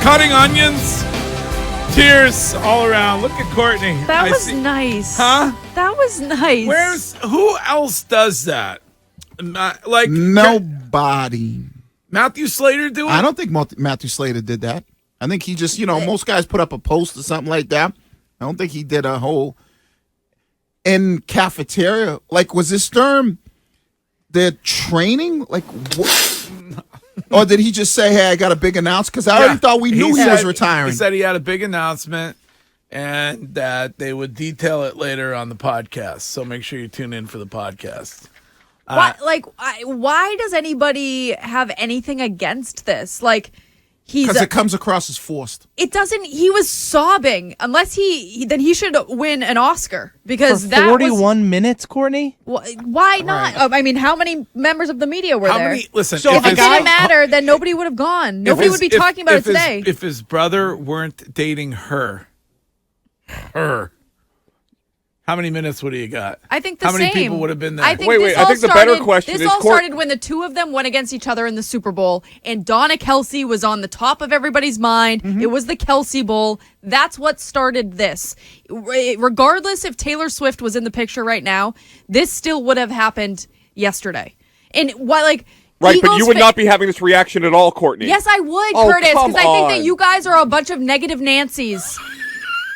cutting onions. Tears all around. Look at Courtney. That was nice. Huh? That was nice. Who else does that? Like nobody. Matthew Slater do it? I don't think Matthew Slater did that. I think he just, most guys put up a post or something like that. I don't think he did a whole in cafeteria. Like, was this during the training? Like, what? Or did he just say, hey, I got a big announcement? Because I already thought we knew he was retiring. He said he had a big announcement and that they would detail it later on the podcast. So make sure you tune in for the podcast. Why does anybody have anything against this? Like, because it comes across as forced. It doesn't. He was sobbing. Unless then he should win an Oscar because for 41 minutes, Courtney. Why not? Right. I mean, how many members of the media were there? Listen, so if it didn't matter, then nobody would have gone. Nobody would be talking about it today. If his brother weren't dating her. How many minutes would he have got? I think the How same. many people would have been there? I think I think the better question is... This all started when the two of them went against each other in the Super Bowl, and Donna Kelce was on the top of everybody's mind. Mm-hmm. It was the Kelce Bowl. That's what started this. Regardless if Taylor Swift was in the picture right now, this still would have happened yesterday. And Right, Eagles but you would not be having this reaction at all, Courtney. Yes, I would, Curtis, because I think that you guys are a bunch of negative Nancys.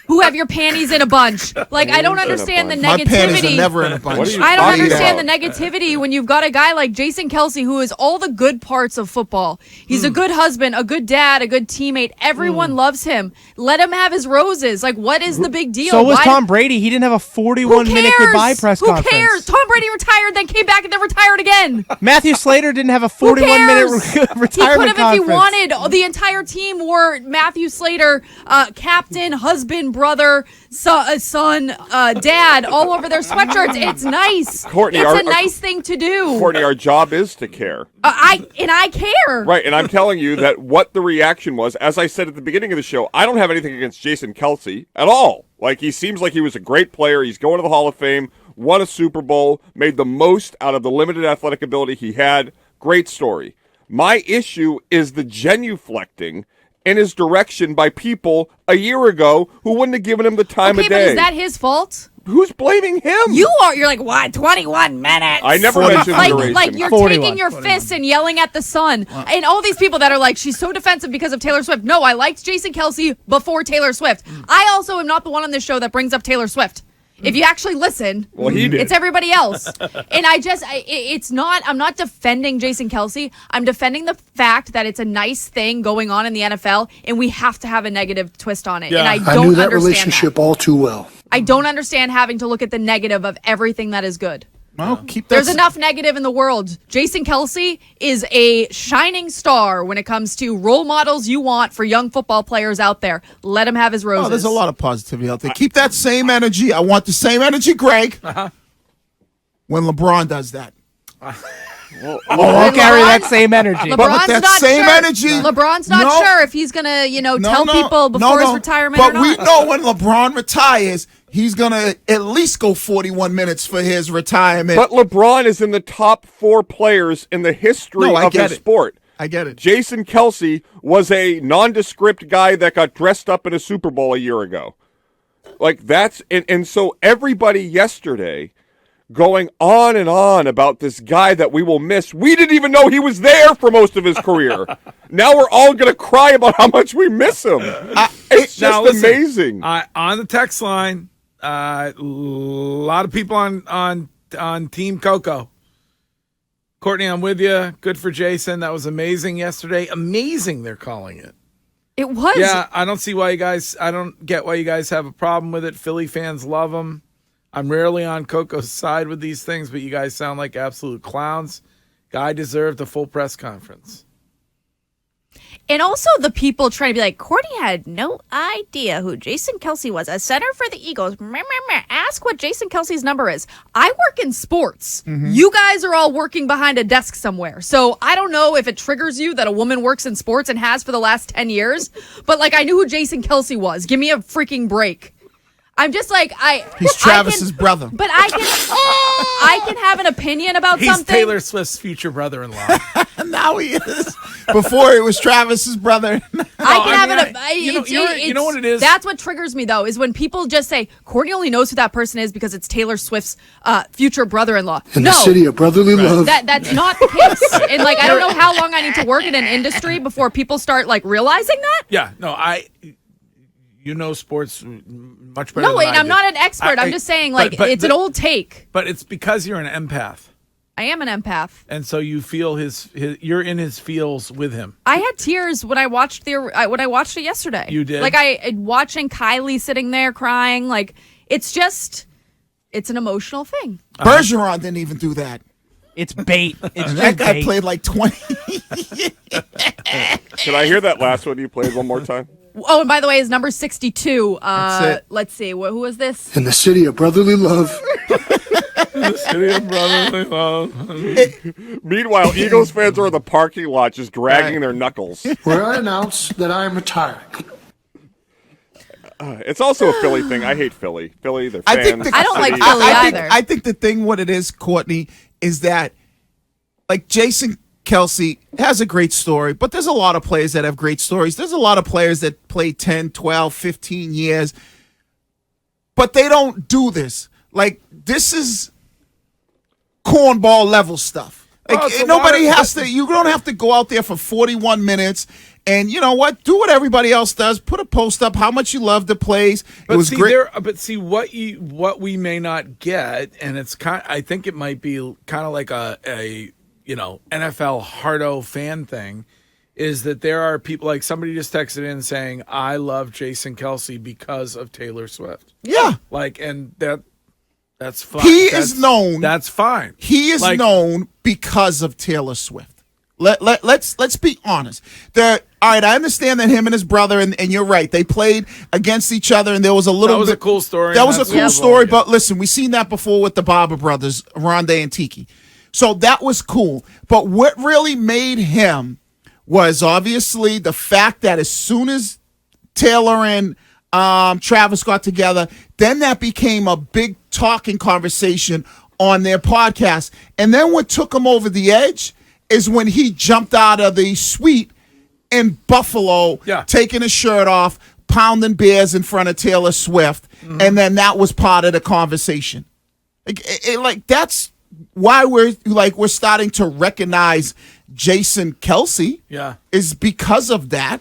Who have your panties in a bunch. Like, I don't understand the negativity. My panties are never in a bunch. I don't understand the negativity when you've got a guy like Jason Kelce who is all the good parts of football. He's a good husband, a good dad, a good teammate. Everyone loves him. Let him have his roses. Like, what is the big deal? So was Tom Brady. He didn't have a 41-minute goodbye press conference. Who cares? Tom Brady retired, then came back and then retired again. Matthew Slater didn't have a 41-minute retirement conference. He could have if he wanted. The entire team wore Matthew Slater, captain, husband, brother, son, dad, all over their sweatshirts. It's nice. Courtney, it's a nice thing to do. Courtney, our job is to care. I care. Right, and I'm telling you that what the reaction was, as I said at the beginning of the show, I don't have anything against Jason Kelce at all. Like, he seems like he was a great player. He's going to the Hall of Fame, won a Super Bowl, made the most out of the limited athletic ability he had. Great story. My issue is the genuflecting in his direction by people a year ago who wouldn't have given him the time of day. But is that his fault? Who's blaming him? You are. You're like, what? 21 minutes. I never mentioned duration. Like you're 41. taking your fists and yelling at the sun. And all these people that are like, she's so defensive because of Taylor Swift. No, I liked Jason Kelce before Taylor Swift. I also am not the one on this show that brings up Taylor Swift. If you actually listen, well, he did. It's everybody else. And I'm not defending Jason Kelce. I'm defending the fact that it's a nice thing going on in the NFL, and we have to have a negative twist on it. Yeah. And I knew that understand relationship all too well. I don't understand having to look at the negative of everything that is good. Well, keep that. There's enough negative in the world. Jason Kelce is a shining star when it comes to role models you want for young football players out there. Let him have his roses. Oh, there's a lot of positivity out there. Keep that same energy. I want the same energy, Greg, when LeBron does that. I'll carry that same energy. LeBron's that not same sure. energy. LeBron's not sure if he's gonna, tell people before his retirement but or not. we know when LeBron retires, he's gonna at least go 41 minutes for his retirement. But LeBron is in the top 4 players in the history of the sport. I get it. Jason Kelce was a nondescript guy that got dressed up in a Super Bowl a year ago. Like, that's and so everybody yesterday going on and on about this guy that we will miss. We didn't even know he was there for most of his career. Now we're all going to cry about how much we miss him. It's just amazing. On the text line, a lot of people on Team Coco. Courtney, I'm with you. Good for Jason. That was amazing yesterday. Amazing, they're calling it. It was. Yeah, I don't get why you guys have a problem with it. Philly fans love him. I'm rarely on Coco's side with these things, but you guys sound like absolute clowns. Guy deserved a full press conference. And also the people trying to be like, Courtney had no idea who Jason Kelce was. A center for the Eagles. Ask what Jason Kelce's number is. I work in sports. Mm-hmm. You guys are all working behind a desk somewhere. So I don't know if it triggers you that a woman works in sports and has for the last 10 years. But, I knew who Jason Kelce was. Give me a freaking break. I'm just like, he's Travis's brother. But I can have an opinion about He's something. He's Taylor Swift's future brother-in-law. Now he is. Before it was Travis's brother. I can I have mean, it. you know what it is? That's what triggers me, though, is when people just say, Courtney only knows who that person is because it's Taylor Swift's future brother-in-law. In no, the city of brotherly love. that's not the case. And, like, I don't know how long I need to work in an industry before people start, like, realizing that. Yeah, no, you know sports much better No, than and I I'm do. not an expert. I'm just saying, like, but it's an old take. But it's because you're an empath. I am an empath. And so you feel his you're in his feels with him. I had tears when I watched it yesterday. You did? Like, watching Kylie sitting there crying. Like, it's an emotional thing. Bergeron didn't even do that. It's bait. It's That just guy bait. played like 20. Can I hear that last one you played one more time? Oh, and by the way, his number 62. That's it. Let's see. Who was this? In the city of brotherly love. Meanwhile, Eagles fans are in the parking lot just dragging their knuckles. Where I announce that I am retiring. It's also a Philly thing. I hate Philly. Philly, their I fans. think the- I don't like city. Philly either. I think the thing, what it is, Courtney, is that like Jason Kelce has a great story, but there's a lot of players that have great stories. There's a lot of players that play 10, 12, 15 years, but they don't do this. Like, this is cornball level stuff. Like, Oh, it's a nobody lot of- has to, you don't have to go out there for 41 minutes and you know what? Do what everybody else does. Put a post up how much you love the plays. But It was see, great. but see what we may not get, and it's I think it might be kind of like a NFL hardo fan thing, is that there are people like somebody just texted in saying, I love Jason Kelce because of Taylor Swift. Yeah. Like, and that's fine. He is known. That's fine. He is Like- known because of Taylor Swift. Let's be honest. All right, I understand that him and his brother, and you're right, they played against each other, and there was a little That was bit, a cool story. That was a That's cool cool. story, Yeah. but listen, we've seen that before with the Barber brothers, Rondé and Tiki. So that was cool. But what really made him was obviously the fact that as soon as Taylor and Travis got together, then that became a big talking conversation on their podcast. And then what took him over the edge is when he jumped out of the suite in Buffalo, taking his shirt off, pounding beers in front of Taylor Swift, and then that was part of the conversation. Like that's why we're starting to recognize Jason Kelce. Yeah. Is because of that.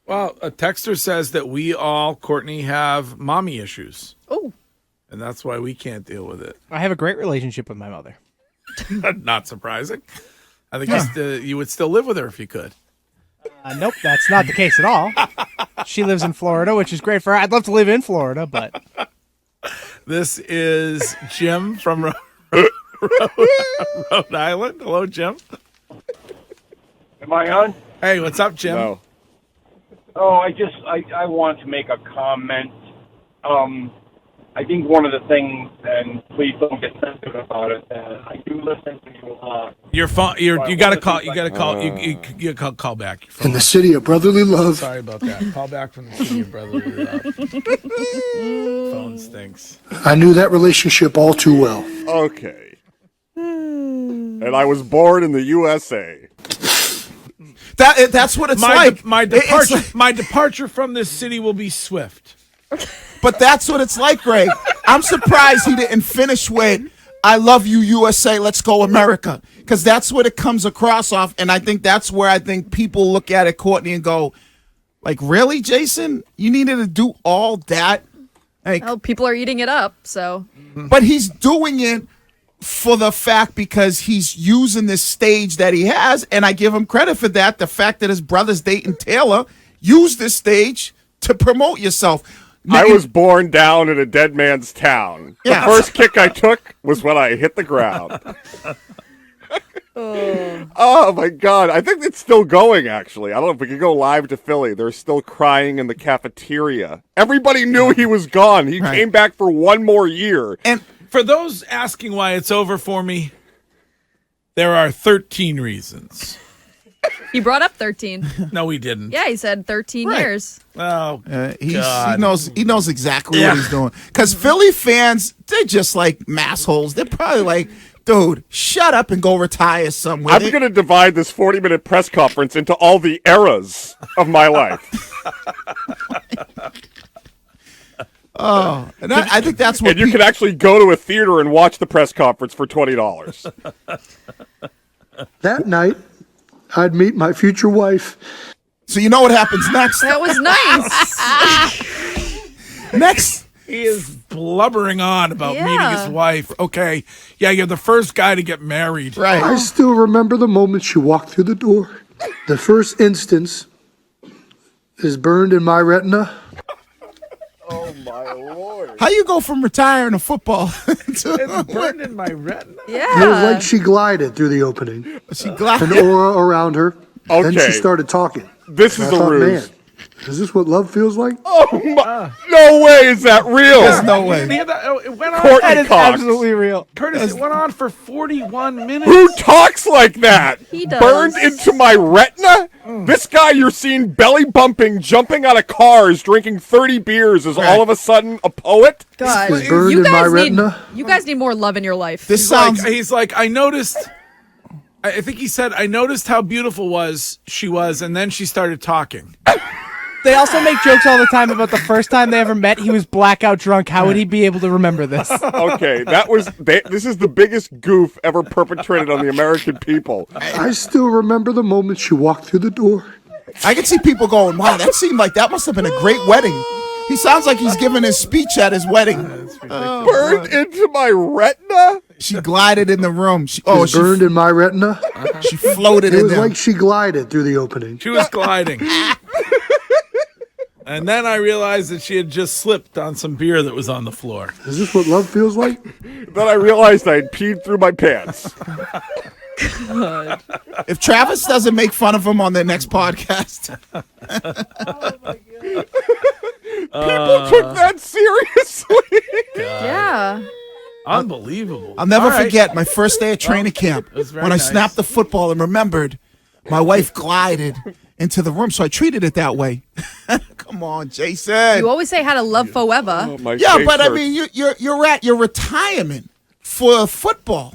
Well, a texter says that we all, Courtney, have mommy issues. Oh. And that's why we can't deal with it. I have a great relationship with my mother. Not surprising. I think you would still live with her if you could. Nope, that's not the case at all. She lives in Florida, which is great for her. I'd love to live in Florida, but This is Jim from Rhode Island. Hello, Jim. Am I on? Hey, what's up, Jim? No. Oh, I want to make a comment. I think one of the things, and please don't get sensitive about it, I do listen to you a lot. Your phone. You got to call. You got to call. You call back. Your phone. In the city of brotherly love. Sorry about that. Call back from the city of brotherly love. Phone stinks. I knew that relationship all too well. Okay. And I was born in the USA. That's what it's like. My It's departure. like- My departure from this city will be swift. But that's what it's like, Greg. I'm surprised he didn't finish with "I love you, USA. Let's go, America," because that's what it comes across off. And I think that's where I think people look at it, Courtney, and go, "Like, really, Jason? You needed to do all that?" Like, Well, people are eating it up, so. but he's doing it for the fact because he's using this stage that he has, and I give him credit for that. The fact that his brother's dating Taylor, use this stage to promote yourself. I was born down in a dead man's town. Yeah. The first kick I took was when I hit the ground. Oh, my God. I think it's still going, actually. I don't know if we could go live to Philly. They're still crying in the cafeteria. Everybody knew he was gone. He Right. came back for one more year. And For those asking why it's over for me, there are 13 reasons. He brought up 13. No, we didn't. Yeah, he said 13 Right. years. Oh, he God. knows exactly Yeah. what he's doing. Because Philly fans, they're just like massholes. They're probably like, dude, shut up and go retire somewhere. I'm going to divide this 40-minute press conference into all the eras of my life. Oh, and I think that's what And you can actually go to a theater and watch the press conference for $20. That night, I'd meet my future wife. So you know what happens next? That was nice. Next, He is blubbering on about meeting Yeah. his wife. Okay, yeah, you're the first guy to get married. right? I still remember the moment she walked through the door. The first instance is burned in my retina. Oh, my Lord. How you go from retiring to football to It's burned in my retina. It was Yeah. like she glided through the opening. she glad? An aura around her. Then Okay. she started talking. This And is I a thought, ruse. man, is this what love feels like? Oh, my. No way is that real. There's no way. It went on. Courtney That is Cox. absolutely real. Curtis, it went on for 41 minutes. Who talks like that? He does. Burned into my retina? This guy you're seeing belly bumping, jumping out of cars, drinking 30 beers is all of a sudden a poet? God, Is burned you in my guys need retina. you guys need more love in your life. This sounds. He's like, I noticed. I think he said, I noticed how beautiful she was, and then she started talking. They also make jokes all the time about the first time they ever met. He was blackout drunk. How would he be able to remember this? Okay, this is the biggest goof ever perpetrated on the American people. I still remember the moment she walked through the door. I can see people going, "Wow, that seemed like that must have been a great wedding." He sounds like he's giving his speech at his wedding. Burned into my retina? She glided in the room. She Burned in my retina. she floated It in was there. like she glided through the opening. She was gliding. And then I realized that she had just slipped on some beer that was on the floor. Is this what love feels like? Then I realized I had peed through my pants. If Travis doesn't make fun of him on the next podcast, People took that seriously. Yeah. Unbelievable. I'll never All right. forget my first day at training camp was very when I nice. snapped the football and remembered my wife glided into the room, so I treated it that way. Come on, Jason. You always say how to love forever. Oh, my Yeah, face but I hurts. mean, you're at your retirement for football.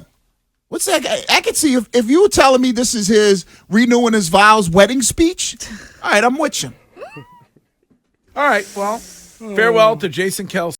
What's that? I could see if you were telling me this is his renewing his vows wedding speech. All right, I'm with you. All right. Well, farewell to Jason Kelce.